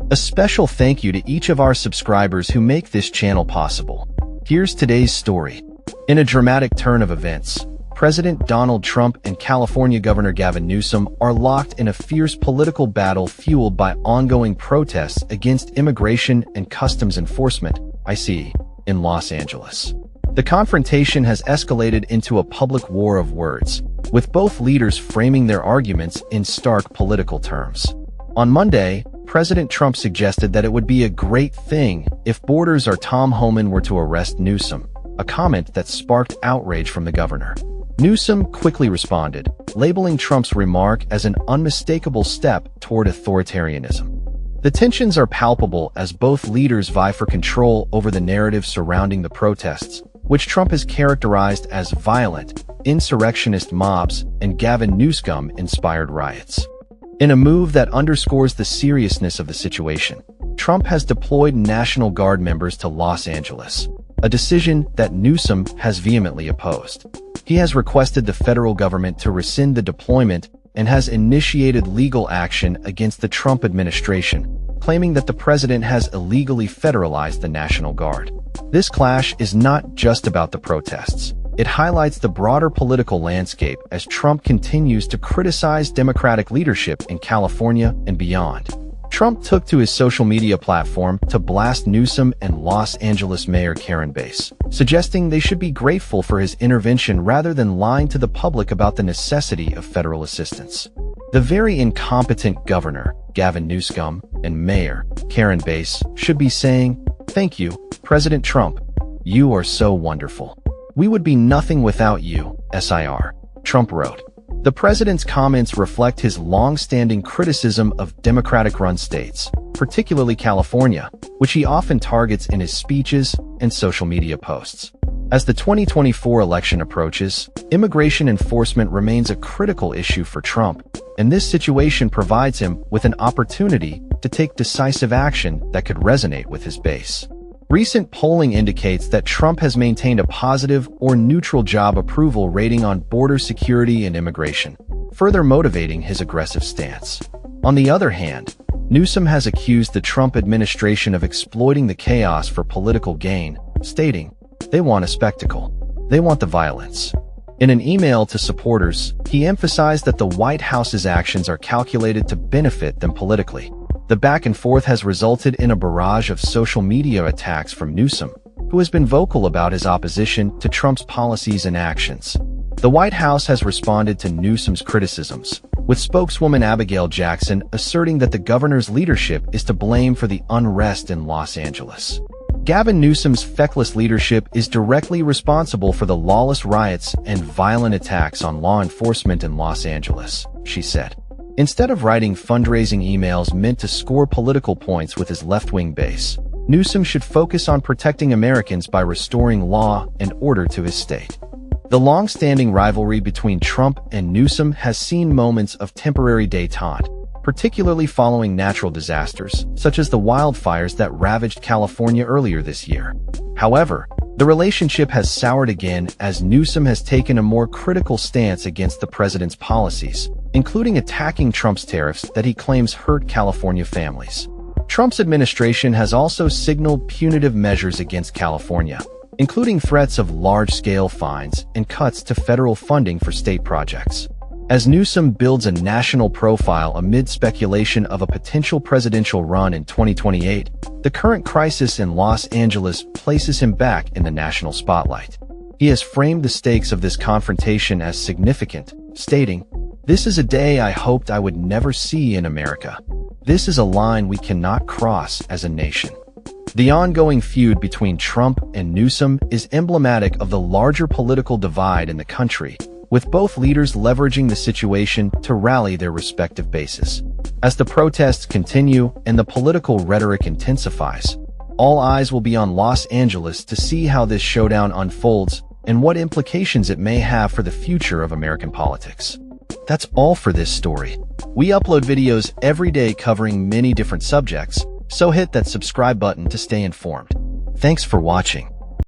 A special thank you to each of our subscribers who make this channel possible. Here's today's story. In a dramatic turn of events, President Donald Trump and California Governor Gavin Newsom are locked in a fierce political battle fueled by ongoing protests against immigration and customs enforcement, ICE, in Los Angeles. The confrontation has escalated into a public war of words, with both leaders framing their arguments in stark political terms. On Monday, President Trump suggested that it would be a great thing if borders or Tom Homan were to arrest Newsom, a comment that sparked outrage from the governor. Newsom quickly responded, labeling Trump's remark as an unmistakable step toward authoritarianism. The tensions are palpable as both leaders vie for control over the narrative surrounding the protests, which Trump has characterized as violent, insurrectionist mobs and Gavin Newsom-inspired riots. In a move that underscores the seriousness of the situation, Trump has deployed National Guard members to Los Angeles, a decision that Newsom has vehemently opposed. He has requested the federal government to rescind the deployment and has initiated legal action against the Trump administration, claiming that the president has illegally federalized the National Guard. This clash is not just about the protests. It highlights the broader political landscape as Trump continues to criticize Democratic leadership in California and beyond. Trump took to his social media platform to blast Newsom and Los Angeles Mayor Karen Bass, suggesting they should be grateful for his intervention rather than lying to the public about the necessity of federal assistance. The very incompetent governor, Gavin Newsom, and Mayor Karen Bass should be saying, "Thank you, President Trump. You are so wonderful. We would be nothing without you, SIR," Trump wrote. The president's comments reflect his long-standing criticism of Democratic-run states, particularly California, which he often targets in his speeches and social media posts. As the 2024 election approaches, immigration enforcement remains a critical issue for Trump, and this situation provides him with an opportunity to take decisive action that could resonate with his base. Recent polling indicates that Trump has maintained a positive or neutral job approval rating on border security and immigration, further motivating his aggressive stance. On the other hand, Newsom has accused the Trump administration of exploiting the chaos for political gain, stating, "They want a spectacle. They want the violence." In an email to supporters, he emphasized that the White House's actions are calculated to benefit them politically. The back and forth has resulted in a barrage of social media attacks from Newsom, who has been vocal about his opposition to Trump's policies and actions. The White House has responded to Newsom's criticisms, with spokeswoman Abigail Jackson asserting that the governor's leadership is to blame for the unrest in Los Angeles. Gavin Newsom's feckless leadership is directly responsible for the lawless riots and violent attacks on law enforcement in Los Angeles, she said. Instead of writing fundraising emails meant to score political points with his left-wing base, Newsom should focus on protecting Americans by restoring law and order to his state. The long-standing rivalry between Trump and Newsom has seen moments of temporary détente, particularly following natural disasters, such as the wildfires that ravaged California earlier this year. However, the relationship has soured again as Newsom has taken a more critical stance against the president's policies, including attacking Trump's tariffs that he claims hurt California families. Trump's administration has also signaled punitive measures against California, including threats of large-scale fines and cuts to federal funding for state projects. As Newsom builds a national profile amid speculation of a potential presidential run in 2028, the current crisis in Los Angeles places him back in the national spotlight. He has framed the stakes of this confrontation as significant, stating, "This is a day I hoped I would never see in America. This is a line we cannot cross as a nation." The ongoing feud between Trump and Newsom is emblematic of the larger political divide in the country, with both leaders leveraging the situation to rally their respective bases. As the protests continue and the political rhetoric intensifies, all eyes will be on Los Angeles to see how this showdown unfolds and what implications it may have for the future of American politics. That's all for this story. We upload videos every day covering many different subjects, so hit that subscribe button to stay informed. Thanks for watching.